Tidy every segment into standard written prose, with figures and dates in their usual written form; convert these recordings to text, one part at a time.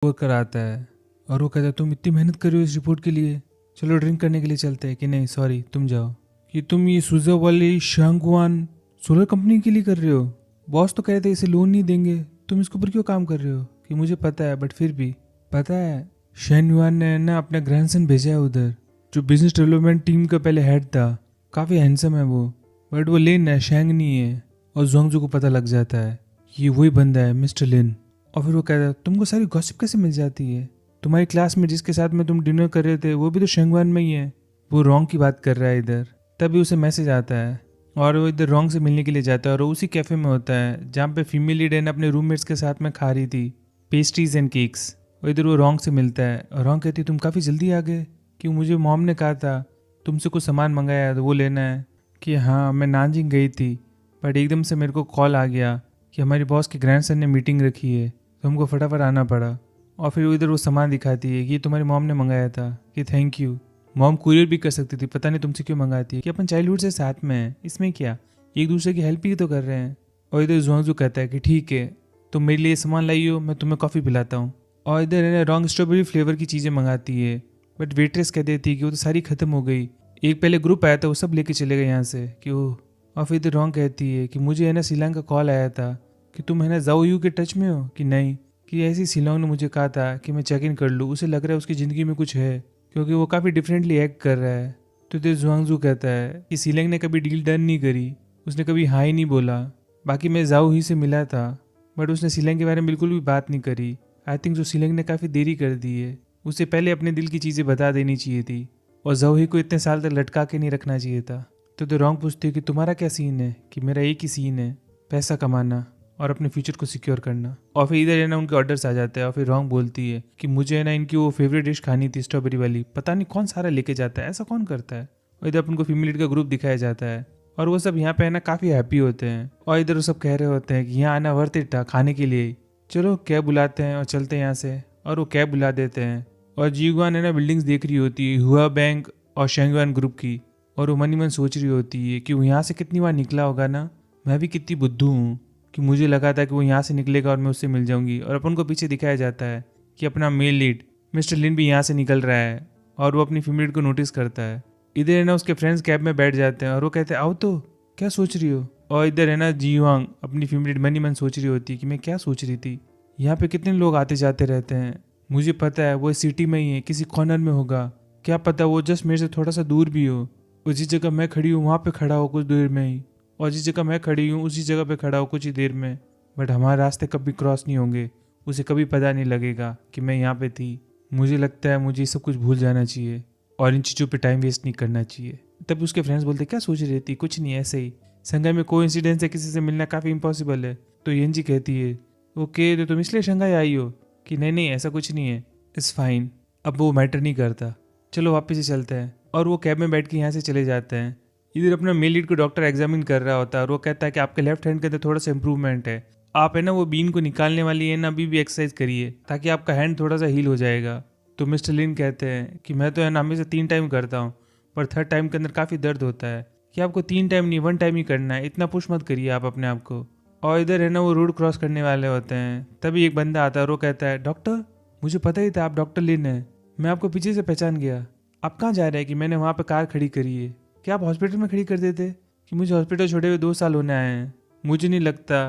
कर आता है और वो कहता है तुम इतनी मेहनत कर रहे हो इस रिपोर्ट के लिए, चलो ड्रिंक करने के लिए चलते हैं। कि नहीं सॉरी तुम जाओ। कि तुम ये सुजो वाली शांगवान सोलर कंपनी के लिए कर रहे हो, बॉस तो कह रहे थे इसे लोन नहीं देंगे, तुम इसके ऊपर क्यों काम कर रहे हो। कि मुझे पता है बट फिर भी। पता है शेन युआन ने ना अपना ग्रैंडसन भेजा है उधर, जो बिजनेस डेवलपमेंट टीम का पहले हेड था। काफ़ी हैंडसम है वो, बट वो लिन है, शैंग नहीं है। और जोंगजू को पता लग जाता है ये वही बंदा है मिस्टर लिन। और फिर वो कहता है तुमको सारी गॉसिप कैसे मिल जाती है, तुम्हारी क्लास में जिसके साथ में तुम डिनर कर रहे थे वो भी तो शेंगवान में ही है। वो रॉन्ग की बात कर रहा है इधर। तभी उसे मैसेज आता है और वो इधर रॉन्ग से मिलने के लिए जाता है और वो उसी कैफ़े में होता है जहाँ पे फीमेल लीड है अपने रूममेट्स के साथ में खा रही थी पेस्ट्रीज एंड केक्स। और इधर वो रॉन्ग से मिलता है और रॉन्ग कहती है तुम काफ़ी जल्दी आ गए, कि मुझे मॉम ने कहा था तुमसे कुछ सामान मंगाया है तो वो लेना है। कि हाँ मैं नानजिंग गई थी बट एकदम से मेरे को कॉल आ गया कि हमारी बॉस के ग्रैंडसन ने मीटिंग रखी है तो हमको फटाफट आना पड़ा। और फिर इधर वो सामान दिखाती है कि ये तुम्हारी मॉम ने मंगाया था। कि थैंक यू। मॉम कुरियर भी कर सकती थी, पता नहीं तुमसे क्यों मंगाती है। कि अपन चाइल्डहुड से साथ में हैं, इसमें क्या, एक दूसरे की हेल्प ही तो कर रहे हैं। और इधर जुआंगजू कहता है कि ठीक है तुम मेरे लिए सामान लाई हो, मैं तुम्हें कॉफ़ी पिलाता हूँ। और इधर है रॉन्ग स्ट्रॉबेरी फ्लेवर की चीज़ें मंगाती है बट वेट्रेस कह देती है कि वो तो सारी ख़त्म हो गई। एक पहले ग्रुप आया था वो सब लेके चले गए यहाँ से कि वो। और फिर इधर रॉन्ग कहती है कि मुझे है ना शिलांग का कॉल आया था कि तुम है ना जाओ यू के टच में हो। कि नहीं। कि ऐसी शिलांग ने मुझे कहा था कि मैं चेक इन कर लूँ, उसे लग रहा है उसकी ज़िंदगी में कुछ है क्योंकि वो काफ़ी डिफरेंटली एक्ट कर रहा है। तो इधर जुआंगजू कहता है कि शिलांग ने कभी डील डन नहीं करी, उसने कभी हाँ ही नहीं बोला। बाकी मैं जाओ ही से मिला था बट उसने शिलांग के बारे में बिल्कुल भी बात नहीं करी। आई थिंक जो शिलांग ने काफ़ी देरी कर दी है, उसे पहले अपने दिल की चीज़ें बता देनी चाहिए थी और जाओही को इतने साल तक लटका के नहीं रखना चाहिए था। तो रॉन्ग पूछती है कि तुम्हारा क्या सीन है। कि मेरा एक ही सीन है, पैसा कमाना और अपने फ्यूचर को सिक्योर करना। और फिर इधर है ना उनके ऑर्डर्स आ जाते हैं और फिर रॉन्ग बोलती है कि मुझे है ना इनकी वो फेवरेट डिश खानी थी स्ट्रॉबेरी वाली, पता नहीं कौन सारा लेके जाता है, ऐसा कौन करता है। और इधर अपन को फीमेल लीड का ग्रुप दिखाया जाता है और वो सब यहाँ पे है ना काफ़ी हैप्पी होते हैं। और इधर वो सब कह रहे होते हैं कि यहाँ आना वर्थ इट था खाने के लिए, चलो कैब बुलाते हैं और चलते हैं यहाँ से। और वो कैब बुला देते हैं और जीगवान है ना बिल्डिंग्स देख रही होती है हुआ बैंक और शेंगवान ग्रुप की। और वो मन ही मन सोच रही होती है कि वो यहाँ से कितनी बार निकला होगा ना, मैं भी कितनी बुद्धू हूँ कि मुझे लगा था कि वो यहाँ से निकलेगा और मैं उससे मिल जाऊंगी। और अपन को पीछे दिखाया जाता है कि अपना मेल लीड मिस्टर लिन भी यहाँ से निकल रहा है और वो अपनी फीमेल को नोटिस करता है। इधर है ना उसके फ्रेंड्स कैब में बैठ जाते हैं और वो कहते हैं आओ तो क्या सोच रही हो। और इधर है ना जीवांग अपनी फीमेल मन ही मन सोच रही होती है कि मैं क्या सोच रही थी, यहाँ पे कितने लोग आते जाते रहते हैं, मुझे पता है वो सिटी में ही है किसी कॉर्नर में होगा, क्या पता वो जस्ट मेरे से थोड़ा सा दूर भी हो, जिस जगह मैं खड़ी हूँ वहाँ पे खड़ा हो कुछ देर में ही, और जिस जगह मैं खड़ी हूँ उसी जगह पे खड़ा हो कुछ ही देर में। बट हमारे रास्ते कभी क्रॉस नहीं होंगे, उसे कभी पता नहीं लगेगा कि मैं यहाँ पे थी। मुझे लगता है मुझे सब कुछ भूल जाना चाहिए और इन चीज़ों पे टाइम वेस्ट नहीं करना चाहिए। तब उसके फ्रेंड्स बोलते क्या सोच रही थी, कुछ नहीं ऐसे ही, शंघाई में कोइंसिडेंस है, किसी से मिलना काफ़ी इम्पॉसिबल है। तो येंजी कहती है ओके तो तुम इसलिए शंघाई आई हो। कि नहीं नहीं ऐसा कुछ नहीं है, इट्स फाइन, अब वो मैटर नहीं करता, चलो वापस से चलते हैं। और वो कैब में बैठ के यहाँ से चले जाते हैं। इधर अपना मेल लीड को डॉक्टर एग्जामिन कर रहा होता है और वो कहता है कि आपके लेफ्ट हैंड के अंदर थोड़ा सा इंप्रूवमेंट है, आप है ना वो बीन को निकालने वाली है ना अभी भी एक्सरसाइज करिए ताकि आपका हैंड थोड़ा सा हील हो जाएगा। तो मिस्टर लिन कहते हैं कि मैं तो है ना हमेशा 3 टाइम करता हूँ पर थर्ड टाइम के अंदर काफ़ी दर्द होता है, कि आपको 3 टाइम नहीं 1 टाइम ही करना है, इतना पुश मत करिए आप अपने आप को। और इधर है ना वो रोड क्रॉस करने वाले होते हैं, तभी एक बंदा आता है और वो कहता है डॉक्टर, मुझे पता ही था आप डॉक्टर लिन हैं, मैं आपको पीछे से पहचान गया, आप कहाँ जा रहे हैं। कि मैंने वहाँ पे कार खड़ी करी है, क्या आप हॉस्पिटल में खड़ी कर देते। कि मुझे हॉस्पिटल छोड़े हुए 2 साल होने आए हैं, मुझे नहीं लगता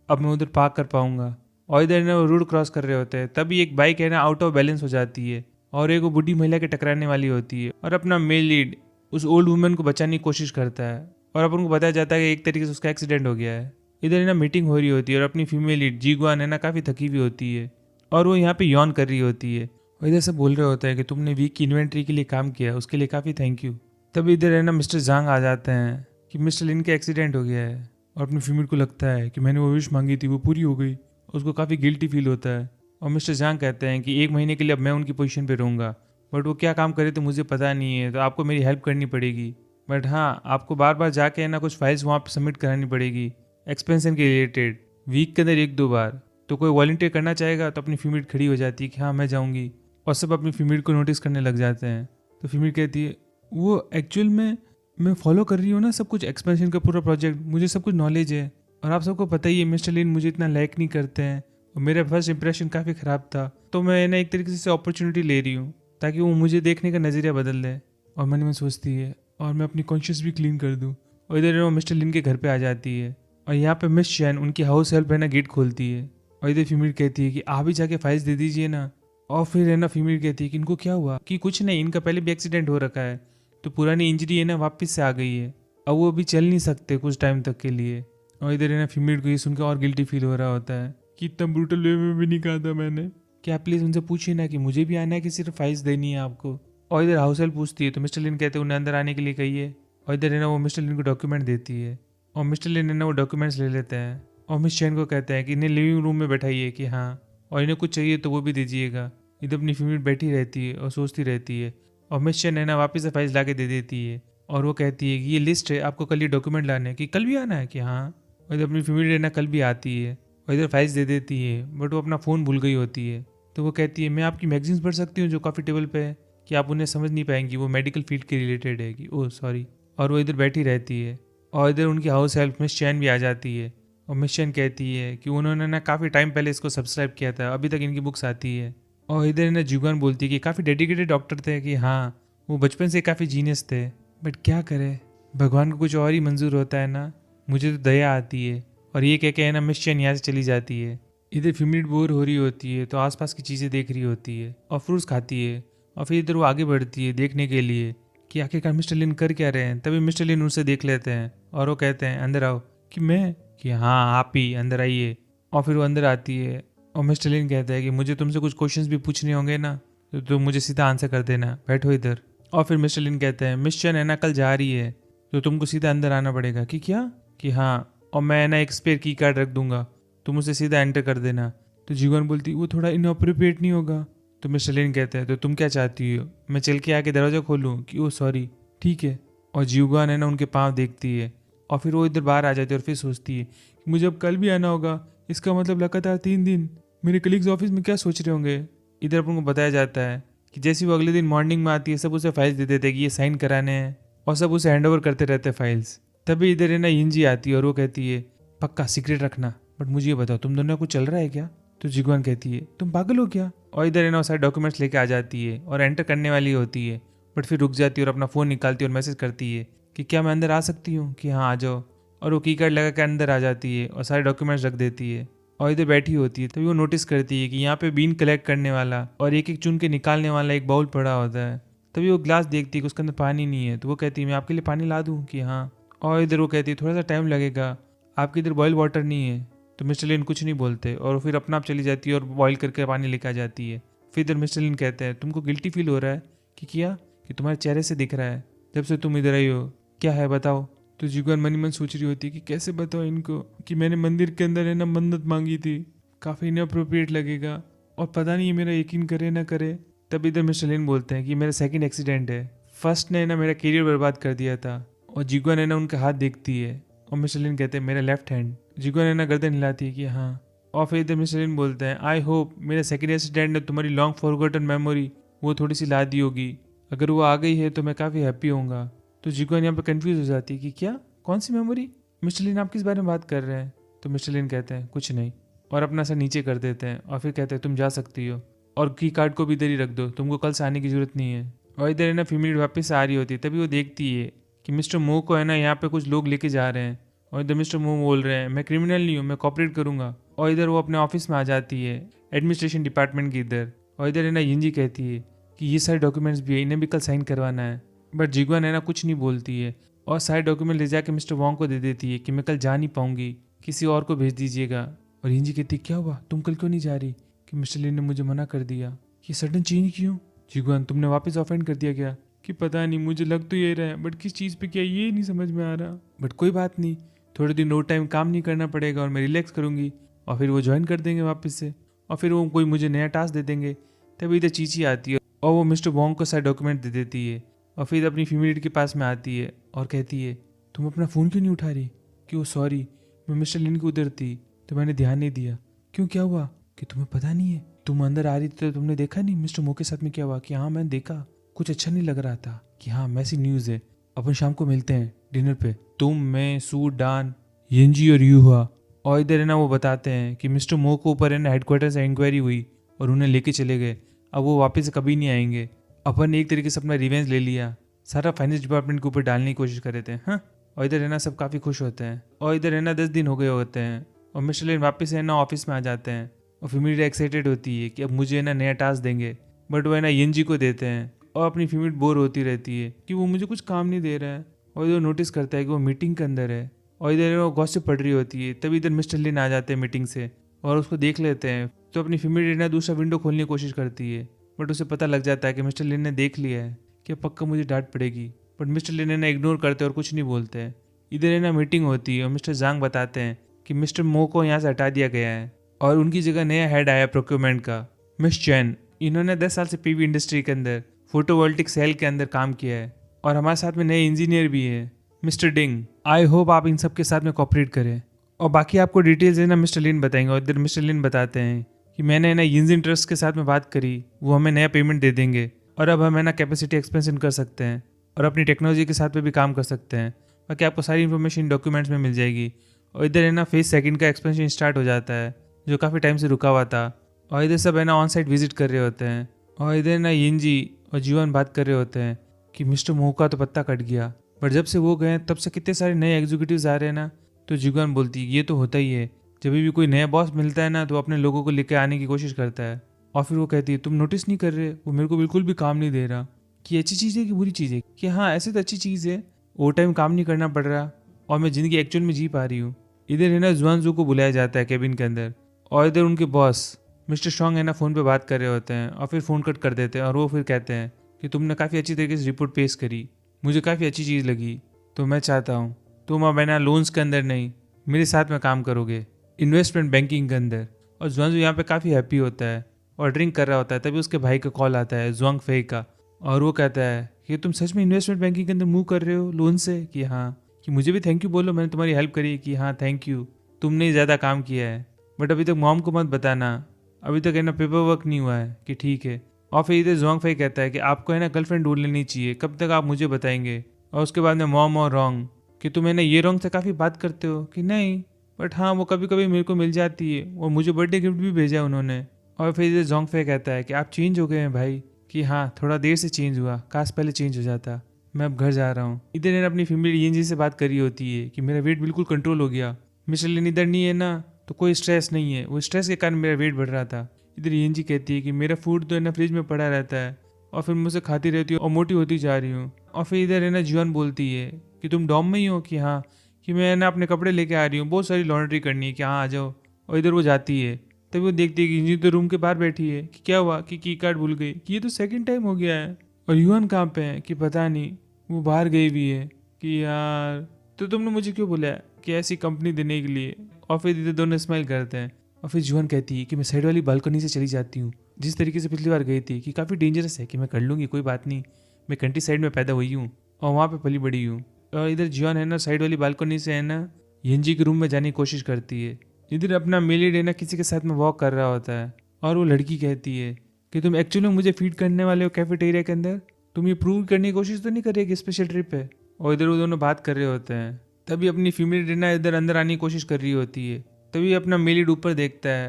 अब मैं उधर पार्क कर पाऊंगा। और इधर ना वो रोड क्रॉस कर रहे होते हैं, तभी एक बाइक है ना आउट ऑफ बैलेंस हो जाती है और एक वो बुढ़ी महिला के टकराने वाली होती है और अपना मेल लीड उस ओल्ड वुमेन को बचाने की कोशिश करता है और अपन को बताया जाता है कि एक तरीके से उसका एक्सीडेंट हो गया है। इधर है ना मीटिंग हो रही होती है और अपनी फीमेल लीड जीगवान है ना काफ़ी थकी हुई होती है और वो यहाँ पे यौन कर रही होती है और इधर से बोल रहे होते हैं कि तुमने वीक की इन्वेंट्री के लिए काम किया, उसके लिए काफ़ी थैंक यू। तब इधर है ना मिस्टर जांग आ जाते हैं कि मिस्टर लिन का एक्सीडेंट हो गया है और अपनी फीमेल को लगता है कि मैंने वो विश मांगी थी वो पूरी हो गई, उसको काफ़ी गिल्टी फील होता है। और मिस्टर जांग कहते हैं कि 1 महीने के लिए अब मैं उनकी पोजीशन पे रहूँगा, बट वो क्या काम करे तो मुझे पता नहीं है, तो आपको मेरी हेल्प करनी पड़ेगी। बट हाँ आपको बार बार जाके है ना कुछ फाइल्स वहाँ पर सबमिट करानी पड़ेगी एक्सपेंशन के रिलेटेड, वीक के अंदर 1-2 बार। तो कोई वॉलंटियर करना चाहेगा। तो अपनी फीमेल खड़ी हो जाती है कि हाँ मैं जाऊँगी और सब अपनी फीमेल को नोटिस करने लग जाते हैं। तो फीमेल कहती है वो एक्चुअल में मैं फॉलो कर रही हूँ ना सब कुछ, एक्सपेंशन का पूरा प्रोजेक्ट, मुझे सब कुछ नॉलेज है और आप सबको पता ही है मिस्टर लिन मुझे इतना लाइक नहीं करते हैं और मेरा फर्स्ट इंप्रेशन काफ़ी ख़राब था, तो मैं ना एक तरीके से अपॉर्चुनिटी ले रही हूँ ताकि वो मुझे देखने का नज़रिया बदल दे। और मन में सोचती है और मैं अपनी कॉन्शियस भी क्लीन कर दूँ। और इधर वो मिस्टर लिन के घर पे आ जाती है और यहाँ पे मिस चैन उनकी हाउस हेल्प है ना गेट खोलती है। और इधर फीमेल कहती है कि आप ही जाके फाइल्स दे दीजिए ना। और फिर है ना फीमेल कहती है कि इनको क्या हुआ, कि कुछ नहीं, इनका पहले भी एक्सीडेंट हो रखा है, तो पुरानी इंजरी है ना वापस से आ गई है, अब वो अभी चल नहीं सकते कुछ टाइम तक के लिए। और इधर है ना फीमेल को ये सुनकर और गिल्टी फील हो रहा होता है कि इतना ब्रूटल वे में भी नहीं कहा था मैंने, क्या प्लीज़ उनसे पूछिए ना कि मुझे भी आना है कि सिर्फ फाइल्स देनी है आपको। और इधर हाउस हेल्प पूछती है तो मिस्टर लिन कहते हैं उन्हें अंदर आने के लिए कहिए। और इधर है ना वो मिस्टर लिन को डॉक्यूमेंट देती है और मिस्टर लिन है ना वो डॉक्यूमेंट्स ले लेते हैं और मिस चैन को कहते हैं कि इन्हें लिविंग रूम में बैठाइए कि हाँ, और इन्हें कुछ चाहिए तो वो भी दीजिएगा। इधर अपनी फीमेल बैठी रहती है और सोचती रहती है और मिस चैन है ना वापस से फाइल्स ला के दे देती है और वो कहती है कि ये लिस्ट है, आपको कल ये डॉक्यूमेंट लाने हैं, कि कल भी आना है कि हाँ। और इधर अपनी फीमेल है ना कल भी आती है और इधर फाइल्स दे देती है, बट वो अपना फ़ोन भूल गई होती है। तो वो कहती है मैं आपकी मैगजीन्स पढ़ सकती हूँ जो काफ़ी टेबल पे है, कि आप उन्हें समझ नहीं पाएंगी, वो मेडिकल फील्ड के रिलेटेड है कि ओह सॉरी। और वो इधर बैठी रहती है और इधर उनकी हाउस हेल्प मिस चैन भी आ जाती है और मिस चैन कहती है कि उन्होंने ना काफ़ी टाइम पहले इसको सब्सक्राइब किया था, अभी तक इनकी बुक्स आती है। और इधर ना जुगान बोलती है कि काफ़ी डेडिकेटेड डॉक्टर थे, कि हाँ वो बचपन से काफ़ी जीनियस थे, बट क्या करे, भगवान को कुछ और ही मंजूर होता है ना, मुझे तो दया आती है। और ये कह के है ना मिस चैन यहाँ से चली जाती है। इधर फीमेल बोर हो रही होती है तो आसपास की चीज़ें देख रही होती है और फ्रूट्स खाती है। और फिर इधर वो आगे बढ़ती है देखने के लिए कि आखिरकार मिस्टर लिन कर क्या रहे हैं। तभी मिस्टर लिन उनसे देख लेते हैं और वो कहते हैं अंदर आओ, कि मैं, कि हाँ आप ही अंदर आइए। और फिर वो अंदर आती है और मिस्टर लिन कहता है कि मुझे तुमसे कुछ क्वेश्चंस भी पूछने होंगे ना, तो तुम मुझे सीधा आंसर कर देना, बैठो इधर। और फिर मिस्टर लिन कहते हैं मिस चैन है ना कल जा रही है तो तुमको सीधा अंदर आना पड़ेगा, कि क्या, कि हाँ, और मैं ना एक स्पेयर की कार्ड रख दूंगा, तुम उसे सीधा एंटर कर देना। तो जीवन बोलती वो थोड़ा इनअप्रोप्रिएट नहीं होगा। तो मिस्टर लिन कहते हैं तो तुम क्या चाहती हो, मैं चल के आके दरवाज़ा खोलूँ, कि ओ सॉरी ठीक है। और जीवान है ना उनके पाँव देखती है और फिर वो इधर बाहर आ जाती है और फिर सोचती है कि मुझे अब कल भी आना होगा, इसका मतलब लगातार 3 दिन, मेरे कलीग्स ऑफिस में क्या सोच रहे होंगे। इधर अपन को बताया जाता है कि जैसे वो अगले दिन मॉर्निंग में आती है सब उसे फाइल्स दे देते हैं कि ये साइन कराने हैं और सब उसे हैंड ओवर करते रहते हैं फाइल्स। तभी इधर है ना यिंजी आती है और वो कहती है पक्का सीक्रेट रखना, बट मुझे ये बताओ तुम दोनों को चल रहा है क्या। तो जिगवान कहती है तुम पागल हो क्या। और इधर है ना सारे डॉक्यूमेंट्स लेके आ जाती है और एंटर करने वाली होती है, बट फिर रुक जाती है और अपना फ़ोन निकालती है और मैसेज करती है कि क्या मैं अंदर आ सकती हूँ, कि हाँ आ जाओ। और वो की कार्ड लगा के अंदर आ जाती है और सारे डॉक्यूमेंट्स रख देती है और इधर बैठी होती है। तभी वो नोटिस करती है कि यहाँ पे बीन कलेक्ट करने वाला और एक एक चुन के निकालने वाला एक बाउल पड़ा होता है। तभी वो ग्लास देखती है कि उसके अंदर पानी नहीं है, तो वो कहती है मैं आपके लिए पानी ला दूँ, कि हाँ। और इधर वो कहती है थोड़ा सा टाइम लगेगा, आपके इधर बॉयल वाटर नहीं है। तो मिस्टर लिन कुछ नहीं बोलते और फिर अपना आप चली जाती है और बॉईल करके पानी लेकर आ जाती है। फिर इधर मिस्टर लिन कहते हैं तुमको गिल्टी फील हो रहा है, कि किया, कि तुम्हारे चेहरे से दिख रहा है जब से तुम इधर आई हो, क्या है बताओ। तो जिगवान मनी मन सोच रही होती है कि कैसे बताओ इनको कि मैंने मंदिर के अंदर है ना मन्नत मांगी थी, काफ़ी इनअप्रोप्रिएट लगेगा और पता नहीं ये मेरा यकीन करे ना करे। तब इधर मिस्टर लिन बोलते हैं कि मेरा सेकंड एक्सीडेंट है, फर्स्ट ने ना मेरा करियर बर्बाद कर दिया था। और जिगवान है ना उनका हाथ देखती है और मिस्टर लिन कहते हैं मेरा लेफ्ट हैंड। जिगवान है ना गर्दन हिलाती है कि हाँ। और फिर इधर मिस्टर लिन बोलते हैं आई होप मेरा सेकंड एक्सीडेंट ने तुम्हारी लॉन्ग फॉरगॉटन मेमोरी वो थोड़ी सी ला दी होगी, अगर वो आ गई है तो मैं काफ़ी हैप्पी होऊंगा। तो जिगवान यहाँ पे कंफ्यूज हो जाती है कि क्या, कौन सी मेमोरी, मिस्टर लिन आप किस बारे में बात कर रहे हैं। तो मिस्टर लिन कहते हैं कुछ नहीं और अपना सर नीचे कर देते हैं और फिर कहते हैं तुम जा सकती हो और की कार्ड को भी इधर ही रख दो, तुमको कल से आने की जरूरत नहीं है। और इधर है ना फीमेल वापस आ रही होती है, तभी वो देखती है कि मिस्टर मो को है ना यहाँ पे कुछ लोग लेके जा रहे हैं और इधर मिस्टर मो बोल रहे हैं मैं क्रिमिनल नहीं हूँ, मैं कॉपरेट करूँगा। और इधर वो अपने ऑफिस में आ जाती है एडमिनिस्ट्रेशन डिपार्टमेंट की इधर। और इधर है ना यिंजी कहती है कि ये सारे डॉक्यूमेंट्स भी है, इन्हें भी कल साइन करवाना है। बट जिगवान है ना कुछ नहीं बोलती है और सारे डॉक्यूमेंट ले जाके मिस्टर वोंग को दे देती है कि मैं कल जा नहीं पाऊंगी, किसी और को भेज दीजिएगा। और यिंजी कहती क्या हुआ, तुम कल क्यों नहीं जा रही, कि मिस्टर लिन ने मुझे मना कर दिया। ये सडन चेंज क्यों, जिगवान तुमने वापस ऑफेंड कर दिया क्या, कि पता नहीं, मुझे लग तो ये रहा है बट किस चीज़ पे क्या ये नहीं समझ में आ रहा। बट कोई बात नहीं, थोड़े दिन और टाइम काम नहीं करना पड़ेगा और मैं रिलैक्स करूँगी और फिर वो ज्वाइन कर देंगे वापस से और फिर वो कोई मुझे नया टास्क दे देंगे। तभी इधर चीची आती है और वो मिस्टर वोंग को सारे डॉक्यूमेंट दे देती है और फिर अपनी फीमेल के पास में आती है और कहती है तुम अपना फ़ोन क्यों नहीं उठा रही, कि वो सॉरी मैं मिस्टर लिन की उधर थी तो मैंने ध्यान नहीं दिया। क्यों क्या हुआ, कि तुम्हें पता नहीं है, तुम अंदर आ रही थी तो तुमने देखा नहीं मिस्टर मो के साथ में क्या हुआ, कि हाँ मैंने देखा, कुछ अच्छा नहीं लग रहा था, कि हाँ मैसी न्यूज़ है, अपन शाम को मिलते हैं डिनर पे, तुम मैं सू डान यिंजी और यूहा और इधर है ना वो बताते हैं कि मिस्टर मो को ऊपर है ना हेडक्वार्टर से इंक्वायरी हुई और उन्हें लेके चले गए। अब वो वापस कभी नहीं आएंगे। अपन ने एक तरीके से अपना रिवेंज ले लिया, सारा फाइनेंस डिपार्टमेंट के ऊपर डालने की कोशिश कर रहे थे। हाँ, और इधर है ना सब काफ़ी खुश होते हैं। और इधर है ना 10 दिन हो गए होते हैं और मिस्टर लेन वापस है ना ऑफिस में आ जाते हैं। और फीमेल एक्साइटेड होती है कि अब मुझे है ना नया टास्क देंगे, बट वो है ना यंजी को देते हैं। और अपनी फीमेल बोर होती रहती है कि वो मुझे कुछ काम नहीं दे रहा है। और इधर नोटिस करता है कि वो मीटिंग के अंदर है और इधर वो गॉसिप पड़ रही होती है। तभी इधर मिस्टर लिन आ जाते हैं मीटिंग से और उसको देख लेते हैं। तो अपनी फीमेल ना दूसरा विंडो खोलने की कोशिश करती है, बट उसे पता लग जाता है कि मिस्टर लिन ने देख लिया है कि पक्का मुझे डांट पड़ेगी। बट मिस्टर लिन है ना इग्नोर करते हैं और कुछ नहीं बोलते हैं। इधर है ना मीटिंग होती है और मिस्टर जांग बताते हैं कि मिस्टर मो को यहाँ से हटा दिया गया है और उनकी जगह नया हेड आया प्रोक्योरमेंट का, मिस चैन। इन्होंने 10 साल से पीवी इंडस्ट्री के अंदर फोटोवोल्टिक सेल के अंदर काम किया है और हमारे साथ में नए इंजीनियर भी है मिस्टर डिंग। आई होप आप इन सब के साथ में कोऑपरेट करें। और बाकी आपको डिटेल्स है ना मिस्टर लिन बताएंगे। और इधर मिस्टर लिन बताते हैं कि मैंने ना यिंजिन ट्रस्ट के साथ में बात करी, वो हमें नया पेमेंट दे देंगे और अब हम है ना कैपेसिटी एक्सपेंशन कर सकते हैं और अपनी टेक्नोलॉजी के साथ में भी काम कर सकते हैं। बाकी आपको सारी इन्फॉर्मेशन डॉक्यूमेंट्स में मिल जाएगी। और इधर है ना फेज सेकंड का एक्सपेंशन स्टार्ट हो जाता है जो काफ़ी टाइम से रुका हुआ था। और इधर सब है ना ऑन साइट विजिट कर रहे होते हैं। और इधर ना यिंजी और जीवन बात कर रहे होते हैं कि मिस्टर मो का तो पत्ता कट गया, पर जब से वो गए तब से कितने सारे नए एग्जीक्यूटिव्स आ रहे हैं ना। तो जीवन बोलती है ये तो होता ही है, जब भी कोई नया बॉस मिलता है ना तो अपने लोगों को लेकर आने की कोशिश करता है। और फिर वो कहती है तुम नोटिस नहीं कर रहे, वो मेरे को बिल्कुल भी काम नहीं दे रहा कि अच्छी चीज़ है कि बुरी चीज़ है। कि हाँ, ऐसे तो अच्छी चीज़ है, ओवर टाइम काम नहीं करना पड़ रहा और मैं ज़िंदगी एक्चुअल में जी पा रही हूँ। इधर है ना जुआनजू को बुलाया जाता है केबिन के अंदर और इधर उनके बॉस मिस्टर शॉन्ग है ना फ़ोन पे बात कर रहे होते हैं और फिर फ़ोन कट कर देते हैं। और वो फिर कहते हैं कि तुमने काफ़ी अच्छी तरीके से रिपोर्ट पेश करी, मुझे काफ़ी अच्छी चीज़ लगी, तो मैं चाहता हूँ तुम अब है ना लोन्स के अंदर नहीं मेरे साथ में काम करोगे, इन्वेस्टमेंट बैंकिंग के अंदर। और जुआनजू यहाँ पे काफ़ी हैप्पी होता है और ड्रिंक कर रहा होता है। तभी उसके भाई का कॉल आता है जुआंग फे का और वो कहता है कि तुम सच में इन्वेस्टमेंट बैंकिंग के अंदर मूव कर रहे हो लोन से। कि हाँ, कि मुझे भी थैंक यू बोलो, मैंने तुम्हारी हेल्प करी। कि हाँ थैंक यू, तुमने ज़्यादा काम किया है, बट अभी तक मॉम को मत बताना, अभी तक है ना पेपर वर्क नहीं हुआ है। कि ठीक है। और फिर इधर जुआंग फे कहता है कि आपको है ना गर्लफ्रेंड ढूंढ लेनी चाहिए, कब तक आप मुझे बताएंगे। और उसके बाद में मॉम और रॉन्ग कि तुम है ना ये रॉन्ग से काफ़ी बात करते हो। कि नहीं, बट हाँ वो कभी कभी मेरे को मिल जाती है और मुझे बर्थडे गिफ्ट भी भेजा उन्होंने। और फिर इधर जोंग फे कहता है कि आप चेंज हो गए हैं भाई। कि हाँ, थोड़ा देर से चेंज हुआ, काश पहले चेंज हो जाता, मैं अब घर जा रहा हूँ। इधर ने अपनी फीमेल यिंजी से बात करी होती है कि मेरा वेट बिल्कुल कंट्रोल हो गया। मिस्टर लिन इधर नहीं है ना तो कोई स्ट्रेस नहीं है, वो स्ट्रेस के कारण मेरा वेट बढ़ रहा था। इधर यिंजी कहती है कि मेरा फूड तो है ना फ्रिज में पड़ा रहता है और फिर मुझसे खाती रहती हूँ और मोटी होती जा रही हूँ। और फिर इधर है ना जीवन बोलती है कि तुम डॉम में ही हो। कि हाँ, कि मैं ना अपने कपड़े लेके आ रही हूँ, बहुत सारी लॉन्ड्री करनी है। कि हाँ आ जाओ। और इधर वो जाती है, तभी वो देखती है कि यिंजी तो रूम के बाहर बैठी है। कि क्या हुआ, कि की कार्ड भूल गई। कि ये तो सेकंड टाइम हो गया है। और युआन कहाँ पे है। कि पता नहीं, वो बाहर गई हुई है। कि यार, तो तुमने मुझे क्यों बुलाया कि ऐसी कंपनी देने के लिए। और फिर इधर दोनों स्माइल करते हैं। और फिर जुआन कहती है कि मैं साइड वाली बालकनी से चली जाती हूँ, जिस तरीके से पिछली बार गई थी। कि काफ़ी डेंजरस है, कि मैं कर लूँगी, कोई बात नहीं, मैं कंट्री साइड में पैदा हुई हूँ और वहाँ पे पली बड़ी हूँ। और इधर जियोन है ना साइड वाली बालकनी से है ना यिंजी के रूम में जाने की कोशिश करती है। इधर अपना मेलिड है ना किसी के साथ में वॉक कर रहा होता है और वो लड़की कहती है कि तुम एक्चुअली मुझे फीड करने वाले हो कैफेटेरिया के अंदर, तुम ये प्रूव करने की कोशिश तो नहीं कर रही कि स्पेशल ट्रिप है। और इधर वो दोनों बात कर रहे होते हैं। तभी अपनी फीमेल है ना इधर अंदर आने की कोशिश कर रही होती है। तभी अपना मेलिड ऊपर देखता है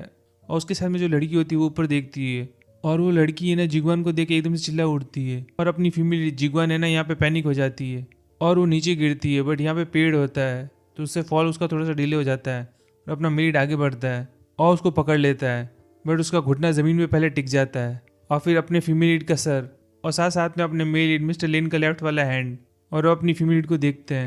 और उसके साथ में जो लड़की होती है वो ऊपर देखती है। और वो लड़की है ना जिगवान को देख के एकदम से चिल्ला उठती है और अपनी फीमेल जिगवान है ना यहाँ पे पैनिक हो जाती है और वो नीचे गिरती है। बट यहाँ पे पेड़ होता है तो उससे फॉल उसका थोड़ा सा डिले हो जाता है और अपना मेलिड आगे बढ़ता है और उसको पकड़ लेता है। बट उसका घुटना ज़मीन पे पहले टिक जाता है और फिर अपने फीमेल लीड का सर और साथ साथ में अपने मेल लीड मिस्टर लेन का लेफ्ट वाला हैंड। और वो अपनी फीमेल लीड को देखते हैं